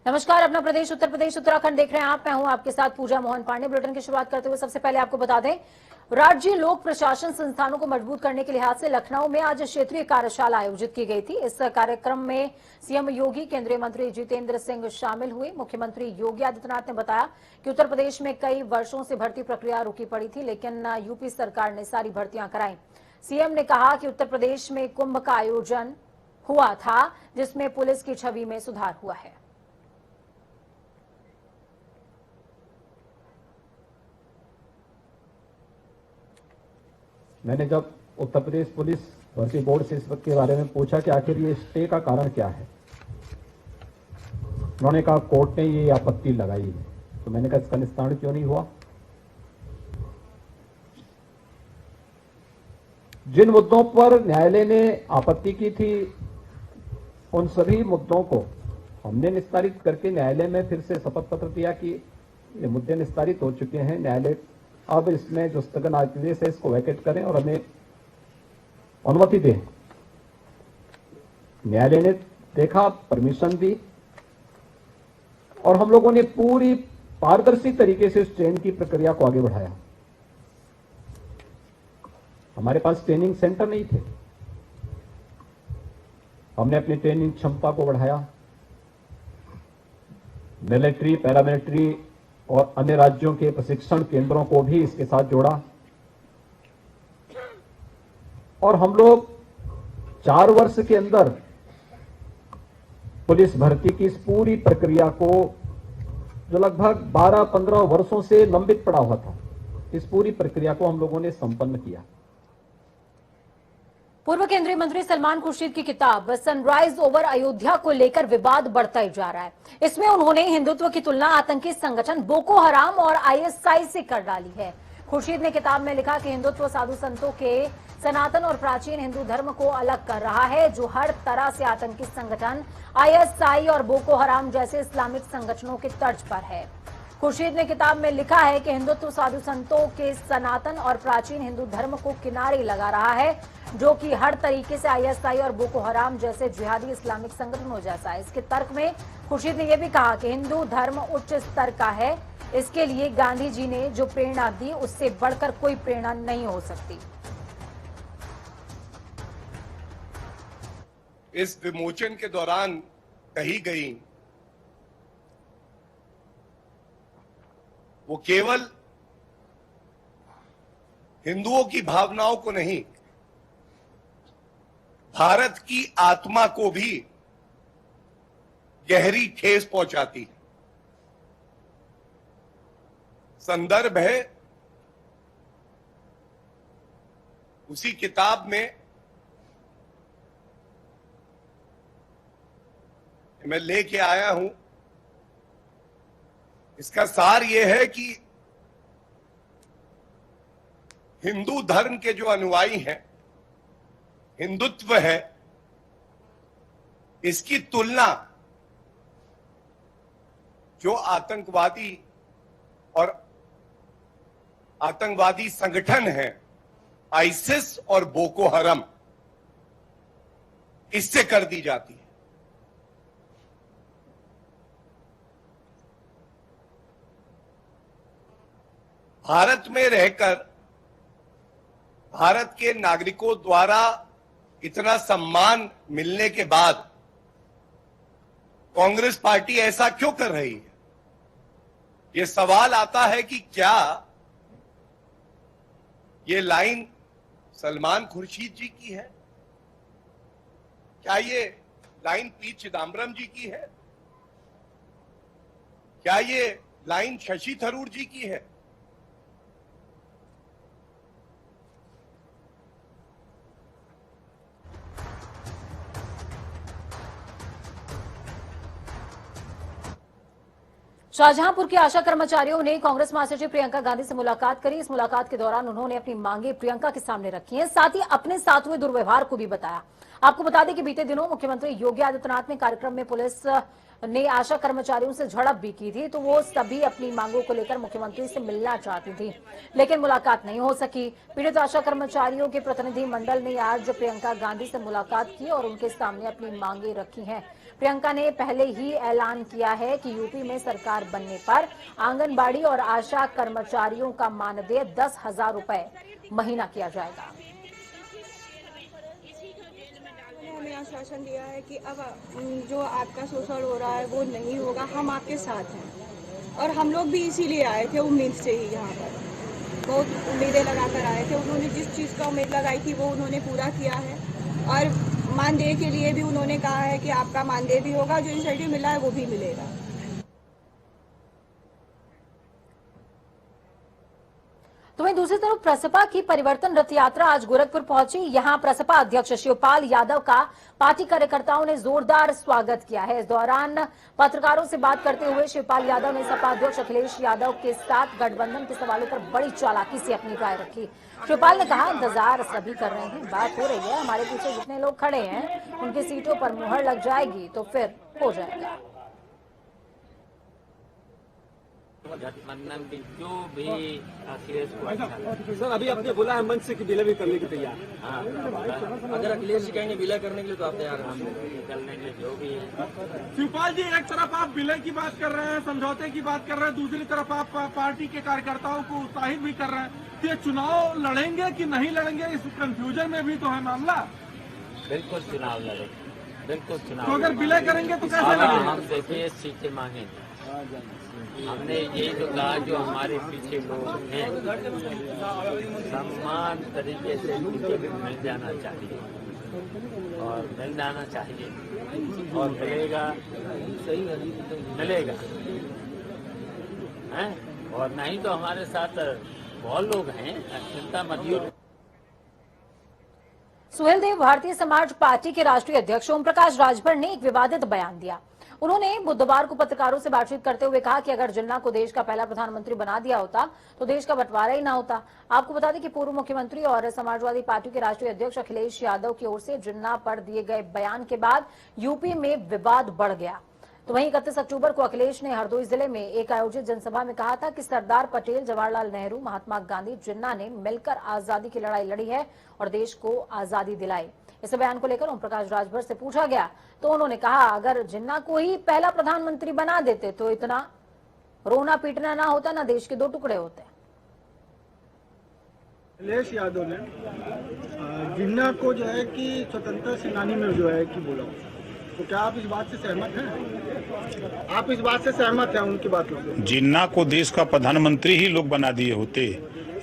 नमस्कार। अपना प्रदेश उत्तर प्रदेश उत्तराखंड देख रहे हैं आप। मैं हूं आपके साथ पूजा मोहन पांडे। बुलेटिन की शुरुआत करते हुए सबसे पहले आपको बता दें, राज्य लोक प्रशासन संस्थानों को मजबूत करने के लिहाज से लखनऊ में आज क्षेत्रीय कार्यशाला आयोजित की गई थी। इस कार्यक्रम में सीएम योगी, केंद्रीय मंत्री जितेंद्र सिंह शामिल हुए। मुख्यमंत्री योगी आदित्यनाथ ने बताया कि उत्तर प्रदेश में कई वर्षों से भर्ती प्रक्रिया रुकी पड़ी थी, लेकिन यूपी सरकार ने सारी भर्तियां कराई। सीएम ने कहा कि उत्तर प्रदेश में कुंभ का आयोजन हुआ था, जिसमें पुलिस की छवि में सुधार हुआ है। मैंने जब उत्तर प्रदेश पुलिस भर्ती बोर्ड से इस वक्त के बारे में पूछा कि आखिर ये स्टे का कारण क्या है, उन्होंने कहा कोर्ट ने ये आपत्ति लगाई है। तो मैंने कहा इसका निस्तारण क्यों नहीं हुआ। जिन मुद्दों पर न्यायालय ने आपत्ति की थी, उन सभी मुद्दों को हमने निस्तारित करके न्यायालय में फिर से शपथ पत्र दिया कि ये मुद्दे निस्तारित हो चुके हैं। न्यायालय अब इसमें जो स्थगन आदेश है इसको वैकेट करें और हमें अनुमति दें। न्यायालय ने देखा, परमिशन दी और हम लोगों ने पूरी पारदर्शी तरीके से उस ट्रेन की प्रक्रिया को आगे बढ़ाया। हमारे पास ट्रेनिंग सेंटर नहीं थे, हमने अपनी ट्रेनिंग क्षमता को बढ़ाया। मिलिट्री, पैरामिलिट्री और अन्य राज्यों के प्रशिक्षण केंद्रों को भी इसके साथ जोड़ा और हम लोग 4 वर्ष के अंदर पुलिस भर्ती की इस पूरी प्रक्रिया को, जो लगभग 12-15 वर्षों से लंबित पड़ा हुआ था, इस पूरी प्रक्रिया को हम लोगों ने संपन्न किया। पूर्व केंद्रीय मंत्री सलमान खुर्शीद की किताब सनराइज ओवर अयोध्या को लेकर विवाद बढ़ता ही जा रहा है। इसमें उन्होंने हिंदुत्व की तुलना आतंकी संगठन बोको हराम और आईएसआई से कर डाली है। खुर्शीद ने किताब में लिखा कि हिंदुत्व साधु संतों के सनातन और प्राचीन हिंदू धर्म को अलग कर रहा है, जो हर तरह से आतंकी संगठन आईएसआई और बोको हराम जैसे इस्लामिक संगठनों के तर्ज पर है। खुर्शीद ने किताब में लिखा है कि हिंदुत्व साधु संतों के सनातन और प्राचीन हिंदू धर्म को किनारे लगा रहा है, जो कि हर तरीके से आईएसआई और बोको हराम जैसे जिहादी इस्लामिक संगठनों जैसा है। इसके तर्क में खुर्शीद ने यह भी कहा कि हिंदू धर्म उच्च स्तर का है, इसके लिए गांधी जी ने जो प्रेरणा दी उससे बढ़कर कोई प्रेरणा नहीं हो सकती। इस विमोचन के दौरान कही गई वो केवल हिंदुओं की भावनाओं को नहीं, भारत की आत्मा को भी गहरी ठेस पहुंचाती है। संदर्भ है उसी किताब में मैं लेके आया हूं। इसका सार यह है कि हिंदू धर्म के जो अनुयायी हैं, हिंदुत्व है, इसकी तुलना जो आतंकवादी और आतंकवादी संगठन है आईसिस और बोको हरम, इससे कर दी जाती है। भारत में रहकर भारत के नागरिकों द्वारा इतना सम्मान मिलने के बाद कांग्रेस पार्टी ऐसा क्यों कर रही है? यह सवाल आता है कि क्या ये लाइन सलमान खुर्शीद जी की है? क्या ये लाइन पी चिदम्बरम जी की है? क्या ये लाइन शशि थरूर जी की है? शाहजहांपुर के आशा कर्मचारियों ने कांग्रेस महासचिव प्रियंका गांधी से मुलाकात करी। इस मुलाकात के दौरान उन्होंने अपनी मांगे प्रियंका के सामने रखी हैं, साथ ही अपने साथ हुए दुर्व्यवहार को भी बताया। आपको बता दें कि बीते दिनों मुख्यमंत्री योगी आदित्यनाथ ने कार्यक्रम में पुलिस ने आशा कर्मचारियों से झड़प भी की थी, तो वो सभी अपनी मांगों को लेकर मुख्यमंत्री से मिलना चाहती थी, लेकिन मुलाकात नहीं हो सकी। पीड़ित आशा कर्मचारियों के प्रतिनिधि मंडल ने आज प्रियंका गांधी से मुलाकात की और उनके सामने अपनी मांगे रखी हैं। प्रियंका ने पहले ही ऐलान किया है कि यूपी में सरकार बनने पर आंगनबाड़ी और आशा कर्मचारियों का मानदेय 10,000 रुपए महीना किया जाएगा। हमें आश्वासन दिया है कि अब जो आपका शोषण हो रहा है वो नहीं होगा, हम आपके साथ हैं। और हम लोग भी इसीलिए आए थे उम्मीद से ही, यहाँ पर बहुत उम्मीदें लगाकर आए थे। उन्होंने जिस चीज़ का उम्मीद लगाई थी वो उन्होंने पूरा किया है। और मानदेय के लिए भी उन्होंने कहा है कि आपका मानदेय भी होगा, जो इंसेंटिव मिला है वो भी मिलेगा। तो वहीं दूसरी तरफ प्रसपा की परिवर्तन रथ यात्रा आज गोरखपुर पहुंची। यहां प्रसपा अध्यक्ष शिवपाल यादव का पार्टी कार्यकर्ताओं ने जोरदार स्वागत किया है। इस दौरान पत्रकारों से बात करते हुए शिवपाल यादव ने सपा अध्यक्ष अखिलेश यादव के साथ गठबंधन के सवालों पर बड़ी चालाकी से अपनी राय रखी। शिवपाल ने कहा, इंतजार सभी कर रहे हैं, बात हो रही है, हमारे पीछे जितने लोग खड़े हैं उनकी सीटों पर मुहर लग जाएगी तो फिर हो जाएगा। गठबंधन की जो भी अखिलेश को अच्छा सर, अभी आपने बोला है मंच से कि विलय भी करने के तैयार। हाँ, अगर अखिलेश जी कहेंगे विलय करने के लिए तो आप तैयार हम निकलने के जो भी है। शिवपाल जी, एक तरफ आप विलय की बात कर रहे हैं, समझौते की बात कर रहे हैं, दूसरी तरफ आप पार्टी के कार्यकर्ताओं को उत्साहित भी कर रहे हैं। तो ये चुनाव लड़ेंगे कि नहीं लड़ेंगे, इस कंफ्यूजन में भी तो है मामला। बिल्कुल चुनाव लड़ेंगे, बिल्कुल चुनाव। तो अगर विलय करेंगे तो कैसे लड़ेंगे? हम देखिए सीटें मांगेंगे। हमने यही तो कहा, जो हमारे पीछे लोग हैं समान तरीके से टिकट मिल जाना चाहिए और मिल जाना चाहिए और मिलेगा, मिलेगा हैं। और नहीं तो हमारे साथ बहुत लोग हैं, चिंता मत कीजिए। सुहेलदेव भारतीय समाज पार्टी के राष्ट्रीय अध्यक्ष ओम प्रकाश राजभर ने एक विवादित बयान दिया। उन्होंने बुधवार को पत्रकारों से बातचीत करते हुए कहा कि अगर जिन्ना को देश का पहला प्रधानमंत्री बना दिया होता तो देश का बंटवारा ही ना होता। आपको बता दें कि पूर्व मुख्यमंत्री और समाजवादी पार्टी के राष्ट्रीय अध्यक्ष अखिलेश यादव की ओर से जिन्ना पर दिए गए बयान के बाद यूपी में विवाद बढ़ गया। तो वहीं 31 अक्टूबर को अखिलेश ने हरदोई जिले में एक आयोजित जनसभा में कहा था कि सरदार पटेल, जवाहरलाल नेहरू, महात्मा गांधी, जिन्ना ने मिलकर आजादी की लड़ाई लड़ी है और देश को आजादी दिलाई। इस बयान को लेकर ओम प्रकाश राजभर से पूछा गया तो उन्होंने कहा, अगर जिन्ना को ही पहला प्रधानमंत्री बना देते तो इतना रोना पीटना ना होता, ना देश के दो टुकड़े होते। अखिलेश यादव ने जिन्ना को जो है कि स्वतंत्रता सेनानी में जो है कि बोला, तो क्या आप इस बात से सहमत हैं? आप इस बात से सहमत हैं उनकी बात से? जिन्ना को देश का प्रधानमंत्री ही लोग बना दिए होते।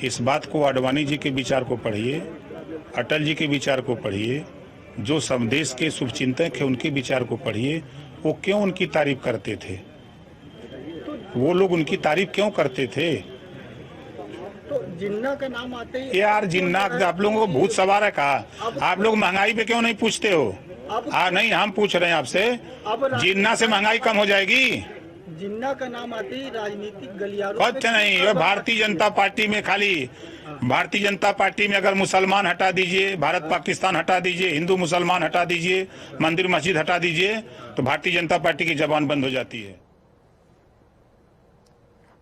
इस बात को आडवाणी जी के विचार को पढ़िए, अटल जी के विचार को पढ़िए, जो देश के शुभचिंतक है उनके विचार को पढ़िए। वो क्यों उनकी तारीफ करते थे? वो लोग उनकी तारीफ क्यों करते थे? तो जिन्ना का नाम आते ही यार, जिन्ना आप लोगों को भूत सवार है कहा। आप लोग महंगाई पे क्यों नहीं पूछते हो? नहीं, हम पूछ रहे हैं आपसे, जिन्ना से महंगाई कम हो जाएगी? जिन्ना का नाम आते ही राजनीतिक गलियारों कुछ नहीं। वो भारतीय जनता पार्टी में खाली भारतीय जनता पार्टी में अगर मुसलमान हटा दीजिए, भारत पाकिस्तान हटा दीजिए, हिंदू मुसलमान हटा दीजिए, मंदिर मस्जिद हटा दीजिए, तो भारतीय जनता पार्टी की जबान बंद हो जाती है।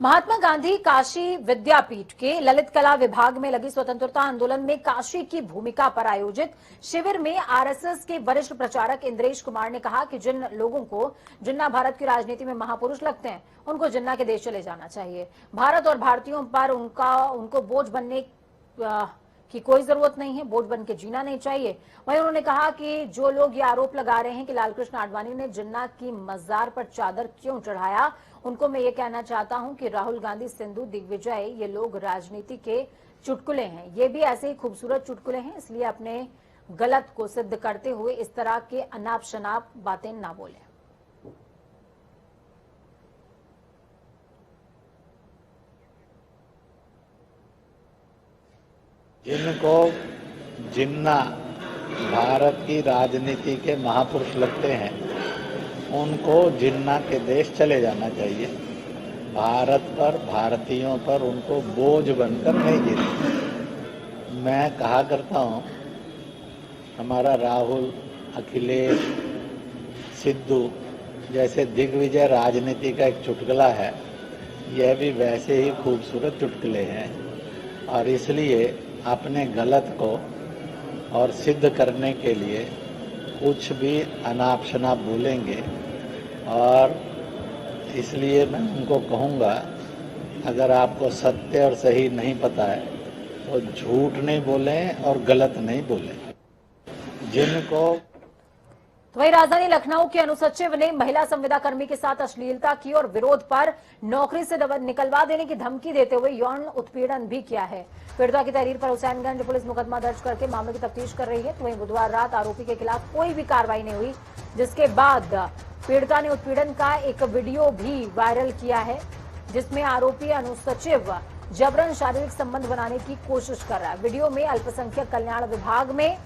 महात्मा गांधी काशी विद्यापीठ के ललित कला विभाग में लगी स्वतंत्रता आंदोलन में काशी की भूमिका पर आयोजित शिविर में आरएसएस के वरिष्ठ प्रचारक इंद्रेश कुमार ने कहा कि जिन लोगों को जिन्ना भारत की राजनीति में महापुरुष लगते हैं उनको जिन्ना के देश चले जाना चाहिए। भारत और भारतीयों पर उनको बोझ बनने की कोई जरूरत नहीं है, बोझ बन के जीना नहीं चाहिए। वहीं उन्होंने कहा कि जो लोग ये आरोप लगा रहे हैं कि लालकृष्ण आडवाणी ने जिन्ना की मजार पर चादर क्यों चढ़ाया, उनको मैं ये कहना चाहता हूं कि राहुल गांधी, सिंधु, दिग्विजय, ये लोग राजनीति के चुटकुले हैं। ये भी ऐसे ही खूबसूरत चुटकुले हैं, इसलिए अपने गलत को सिद्ध करते हुए इस तरह के अनाप शनाप बातें ना बोलें। जिनको जिन्ना भारत की राजनीति के महापुरुष लगते हैं उनको जिन्ना के देश चले जाना चाहिए। भारत पर, भारतीयों पर उनको बोझ बनकर नहीं जीना। मैं कहा करता हूँ, हमारा राहुल, अखिलेश, सिद्धू जैसे दिग्विजय राजनीति का एक चुटकुला है, यह भी वैसे ही खूबसूरत चुटकुले हैं और इसलिए अपने गलत को और सिद्ध करने के लिए कुछ भी अनाप शनाप बोलेंगे, और इसलिए मैं उनको कहूँगा, अगर आपको सत्य और सही नहीं पता है तो झूठ नहीं बोलें और गलत नहीं बोलें। जिनको तो वहीं राजधानी लखनऊ के अनुसचिव ने महिला संविदा कर्मी के साथ अश्लीलता की और विरोध पर नौकरी से निकलवा देने की धमकी देते हुए यौन उत्पीड़न भी किया है। पीड़िता की तहरीर पर हुसैनगंज पुलिस मुकदमा दर्ज करके मामले की तफ्तीश कर रही है। तो वहीं बुधवार रात आरोपी के खिलाफ कोई भी कार्रवाई नहीं हुई, जिसके बाद पीड़िता ने उत्पीड़न का एक वीडियो भी वायरल किया है, जिसमें आरोपी अनुसचिव जबरन शारीरिक संबंध बनाने की कोशिश कर रहा है। वीडियो में अल्पसंख्यक कल्याण विभाग में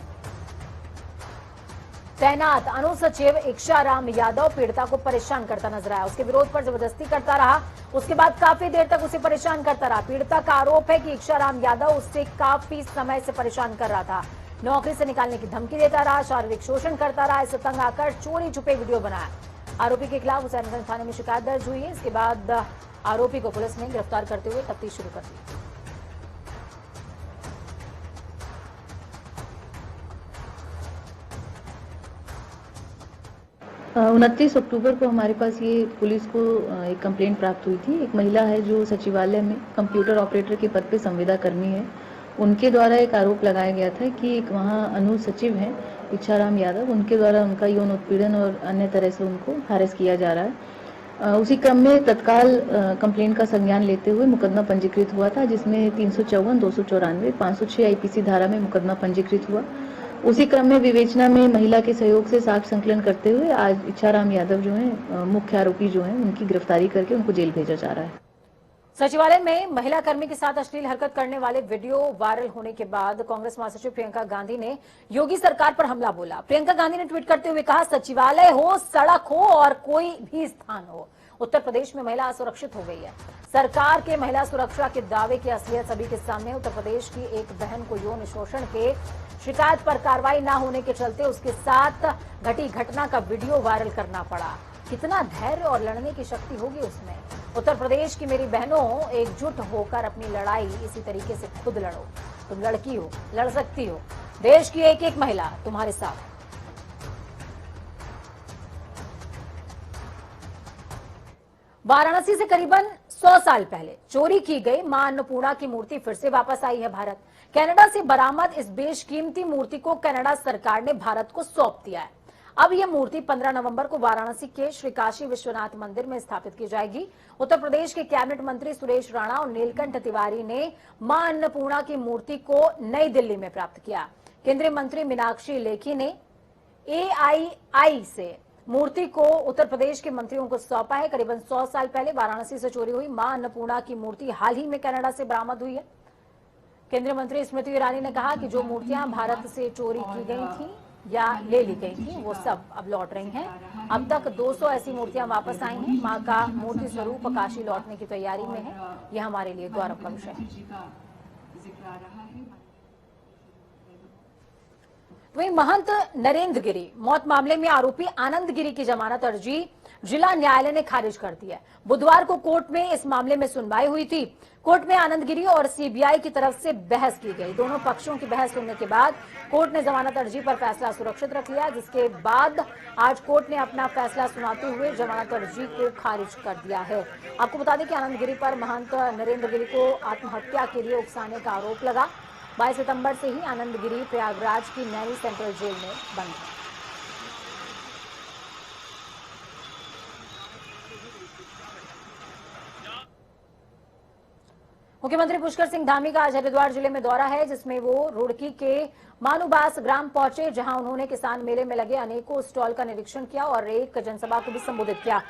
तैनात अनुसचिव इक्षाराम यादव पीड़िता को परेशान करता नजर आया। उसके विरोध पर जबरदस्ती करता रहा। उसके बाद काफी देर तक उसे परेशान करता रहा। पीड़िता का आरोप है कि इक्षाराम यादव उससे काफी समय से परेशान कर रहा था, नौकरी से निकालने की धमकी देता रहा, शारीरिक शोषण करता रहा। इससे तंग आकर चोरी छुपे वीडियो बनाया। आरोपी के खिलाफ हुसैनगंज थाने में शिकायत दर्ज हुई है। इसके बाद आरोपी को पुलिस ने गिरफ्तार करते हुए तफ्तीश शुरू कर दी। 29 अक्टूबर को हमारे पास ये पुलिस को एक कंप्लेंट प्राप्त हुई थी। एक महिला है जो सचिवालय में कंप्यूटर ऑपरेटर के पद पे संविदा कर्मी है, उनके द्वारा एक आरोप लगाया गया था कि एक वहाँ अनुसचिव हैं इक्षाराम यादव, उनके द्वारा उनका यौन उत्पीड़न और अन्य तरह से उनको हैरेस किया जा रहा है। उसी क्रम में तत्काल कंप्लेंट का संज्ञान लेते हुए मुकदमा पंजीकृत हुआ था, जिसमें 354, 294, 506 आईपीसी धारा में मुकदमा पंजीकृत हुआ। उसी क्रम में विवेचना में महिला के सहयोग से साक्ष्य संकलन करते हुए आज इक्षाराम यादव जो हैं मुख्य आरोपी जो हैं उनकी गिरफ्तारी करके उनको जेल भेजा जा रहा है। सचिवालय में महिला कर्मी के साथ अश्लील हरकत करने वाले वीडियो वायरल होने के बाद कांग्रेस महासचिव प्रियंका गांधी ने योगी सरकार पर हमला बोला। प्रियंका गांधी ने ट्वीट करते हुए कहा, सचिवालय हो, सड़क हो और कोई भी स्थान हो, उत्तर प्रदेश में महिला असुरक्षित हो गई है। सरकार के महिला सुरक्षा के दावे की असलियत सभी के सामने। उत्तर प्रदेश की एक बहन को यौन शोषण के शिकायत पर कार्रवाई न होने के चलते उसके साथ घटी घटना का वीडियो वायरल करना पड़ा। कितना धैर्य और लड़ने की शक्ति होगी उसमें। उत्तर प्रदेश की मेरी बहनों, एकजुट होकर अपनी लड़ाई इसी तरीके से खुद लड़ो। तुम लड़की हो, लड़ सकती हो। देश की एक एक महिला तुम्हारे साथ। वाराणसी से करीबन 100 साल पहले चोरी की गई मां अन्नपूर्णा की मूर्ति फिर से वापस आई है भारत। कनाडा से बरामद इस बेशकीमती मूर्ति को कनाडा सरकार ने भारत को सौंप दिया है। अब यह मूर्ति 15 नवंबर को वाराणसी के श्री काशी विश्वनाथ मंदिर में स्थापित की जाएगी। उत्तर प्रदेश के कैबिनेट मंत्री सुरेश राणा और नीलकंठ तिवारी ने मां अन्नपूर्णा की मूर्ति को नई दिल्ली में प्राप्त किया। केंद्रीय मंत्री मीनाक्षी लेखी ने AII से मूर्ति को उत्तर प्रदेश के मंत्रियों को सौंपा है। करीबन 100 साल पहले वाराणसी से चोरी हुई मां अन्नपूर्णा की मूर्ति हाल ही में कनाडा से बरामद हुई है। केंद्रीय मंत्री स्मृति ईरानी ने कहा कि जो मूर्तियां भारत से चोरी की गई थी या ले ली गई थी वो सब अब लौट रही हैं। अब तक 200 ऐसी मूर्तियां वापस आई हैं। मां का मूर्ति स्वरूप काशी लौटने की तैयारी में है। यह हमारे लिए गौरव का विषय है। वहीं महंत नरेंद्र गिरी मौत मामले में आरोपी आनंद गिरी की जमानत अर्जी जिला न्यायालय ने खारिज कर दी है। बुधवार को कोर्ट में इस मामले में सुनवाई हुई थी। कोर्ट में आनंद गिरी और CBI की तरफ से बहस की गई। दोनों पक्षों की बहस सुनने के बाद कोर्ट ने जमानत अर्जी पर फैसला सुरक्षित रख लिया, जिसके बाद आज कोर्ट ने अपना फैसला सुनाते हुए जमानत अर्जी को खारिज कर दिया है। आपको बता दें कि आनंद गिरी पर महंत नरेंद्र गिरी को आत्महत्या के लिए उकसाने का आरोप लगा। 22 सितंबर से ही आनंद गिरी प्रयागराज की नैनी सेंट्रल जेल में बंद है। मुख्यमंत्री पुष्कर सिंह धामी का आज हरिद्वार जिले में दौरा है, जिसमें वो रुड़की के मानुबास ग्राम पहुंचे, जहां उन्होंने किसान मेले में लगे अनेकों स्टॉल का निरीक्षण किया और एक जनसभा को भी संबोधित किया।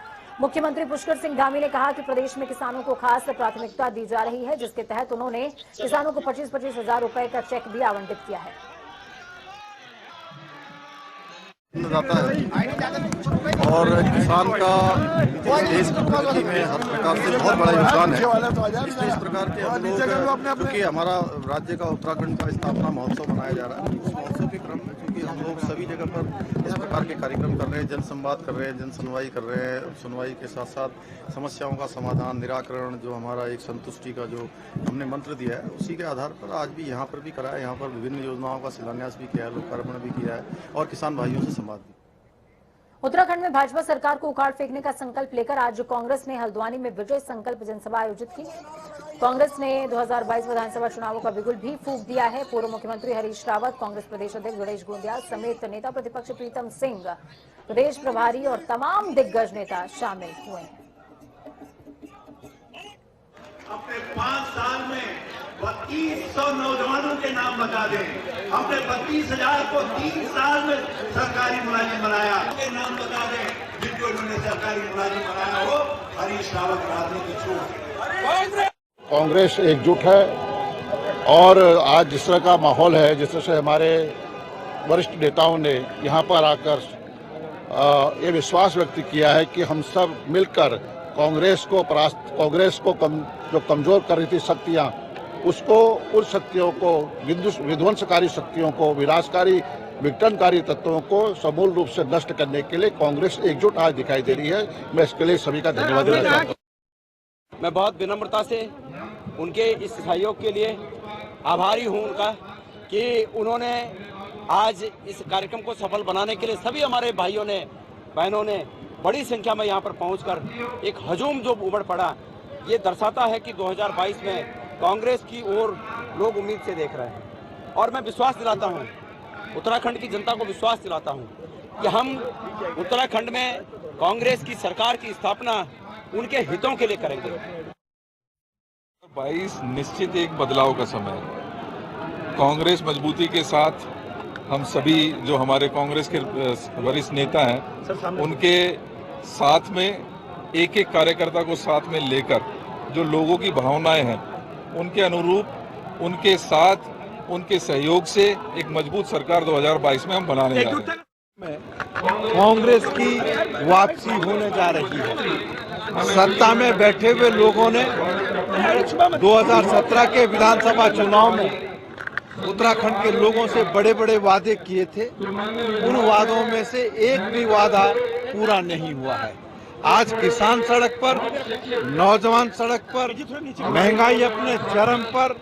मुख्यमंत्री पुष्कर सिंह धामी ने कहा कि प्रदेश में किसानों को खास प्राथमिकता दी जा रही है, जिसके तहत उन्होंने किसानों को 25-25 हजार रुपए का चेक भी आवंटित किया है। और किसान का देश की प्रगति में हर प्रकार से बहुत बड़ा योगदान है। इसलिए इस प्रकार के हम लोग, क्योंकि हमारा राज्य का उत्तराखंड का स्थापना महोत्सव मनाया जा रहा है, उस महोत्सव के क्रम में कि हम लोग सभी जगह पर इस प्रकार के कार्यक्रम कर रहे हैं, जन संवाद कर रहे हैं, जन सुनवाई कर रहे हैं। सुनवाई के साथ साथ समस्याओं का समाधान, निराकरण, जो हमारा एक संतुष्टि का जो हमने मंत्र दिया है, उसी के आधार पर आज भी यहाँ पर भी करा है। यहाँ पर विभिन्न योजनाओं का शिलान्यास भी किया है, लोकार्पण भी किया है और किसान भाइयों से संवाद भी। उत्तराखंड में भाजपा सरकार को उखाड़ फेंकने का संकल्प लेकर आज कांग्रेस ने हल्द्वानी में विजय संकल्प जनसभा आयोजित की। कांग्रेस ने 2022 विधानसभा चुनावों का बिगुल भी फूंक दिया है। पूर्व मुख्यमंत्री हरीश रावत, कांग्रेस प्रदेश अध्यक्ष गणेश गोंदिया समेत नेता प्रतिपक्ष प्रीतम सिंह, प्रदेश प्रभारी और तमाम दिग्गज नेता शामिल हुए हैं। अपने 5 साल में 3200 नौजवानों के नाम बता दें। हमने 32,000 को 3 साल में सरकारी मुलाजिम बनाया, के नाम बता दें जिनको उन्होंने सरकारी मुलाजिम बनाया हो। हरीश रावत राजनीति छोड़। कांग्रेस एकजुट है और आज जिस तरह का माहौल है, जिस तरह से हमारे वरिष्ठ नेताओं ने यहाँ पर आकर ये विश्वास व्यक्त किया है कि हम सब मिलकर कांग्रेस को जो कमजोर कर रही थी शक्तियाँ, उसको उन शक्तियों को, विध्वंसकारी शक्तियों को, विनाशकारी विघटनकारी तत्वों को समूल रूप से नष्ट करने के लिए कांग्रेस एकजुट आज दिखाई दे रही है। मैं इसके लिए सभी का धन्यवाद देना चाहता हूँ। मैं बहुत विनम्रता से उनके इस सहयोग के लिए आभारी हूं उनका कि उन्होंने आज इस कार्यक्रम को सफल बनाने के लिए सभी हमारे भाइयों ने, बहनों ने बड़ी संख्या में यहाँ पर पहुंचकर एक हजूम जो उमड़ पड़ा, ये दर्शाता है कि 2022 में कांग्रेस की ओर लोग उम्मीद से देख रहे हैं। और मैं विश्वास दिलाता हूँ, उत्तराखंड की जनता को विश्वास दिलाता हूँ कि हम उत्तराखंड में कांग्रेस की सरकार की स्थापना उनके हितों के लिए करेंगे। 22 निश्चित एक बदलाव का समय है। कांग्रेस मजबूती के साथ, हम सभी जो हमारे कांग्रेस के वरिष्ठ नेता हैं, उनके साथ में एक एक कार्यकर्ता को साथ में लेकर जो लोगों की भावनाएं हैं, उनके अनुरूप, उनके साथ, उनके सहयोग से एक मजबूत सरकार 2022 में हम बनाने जा रहे हैं। कांग्रेस की वापसी होने जा रही है। सत्ता में बैठे हुए लोगों ने 2017 के विधानसभा चुनाव में उत्तराखंड के लोगों से बड़े बड़े वादे किए थे। उन वादों में से एक भी वादा पूरा नहीं हुआ है। आज किसान सड़क पर, नौजवान सड़क पर, महंगाई अपने चरम पर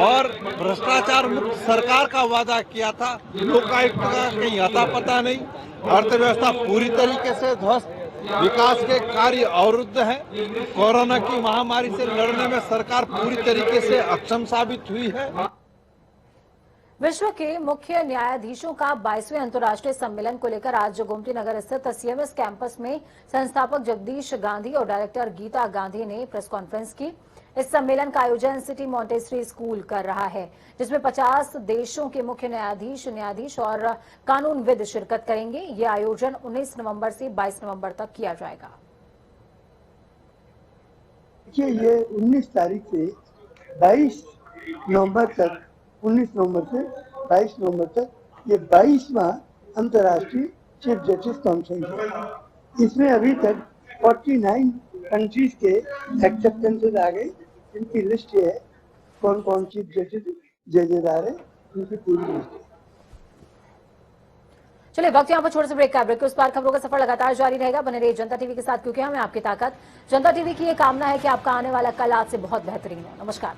और भ्रष्टाचार मुक्त सरकार का वादा किया था। लोकायुक्त का कहीं अता पता नहीं। अर्थव्यवस्था पूरी तरीके से ध्वस्त, विकास के कार्य अवरुद्ध है। कोरोना की महामारी से लड़ने में सरकार पूरी तरीके से अक्षम साबित हुई है। विश्व के मुख्य न्यायाधीशों का 22वें अंतर्राष्ट्रीय सम्मेलन को लेकर आज गोमती नगर स्थित सीएमएस कैंपस में संस्थापक जगदीश गांधी और डायरेक्टर गीता गांधी ने प्रेस कॉन्फ्रेंस की। इस सम्मेलन का आयोजन सिटी मॉन्टेसरी स्कूल कर रहा है, जिसमें 50 देशों के मुख्य न्यायाधीश और कानूनविद शिरकत करेंगे। ये आयोजन 19 नवंबर से 22 नवंबर तक किया जाएगा। देखिए, ये 19 तारीख से 22 नवंबर तक, 19 नवंबर से 22 नवंबर तक ये 22वां अंतर्राष्ट्रीय चीफ जस्टिस कॉन्फ्रेंस है। इसमें अभी तक 49 कंट्रीज के एक्सेप्टेंसेज आ गए। इनकी लिस्ट ये है, कौन कौन चीफ जजेस जजेदार है, उनकी पूरी लिस्ट है। चलिए, वक्त यहाँ पर छोटे से ब्रेक का। ब्रेक के उस पार खबरों का सफर लगातार जारी रहेगा। बने रहिए जनता टीवी के साथ, क्योंकि हमें आपकी ताकत। जनता टीवी की ये कामना है कि आपका आने वाला कल आज से बहुत बेहतरीन हो। नमस्कार।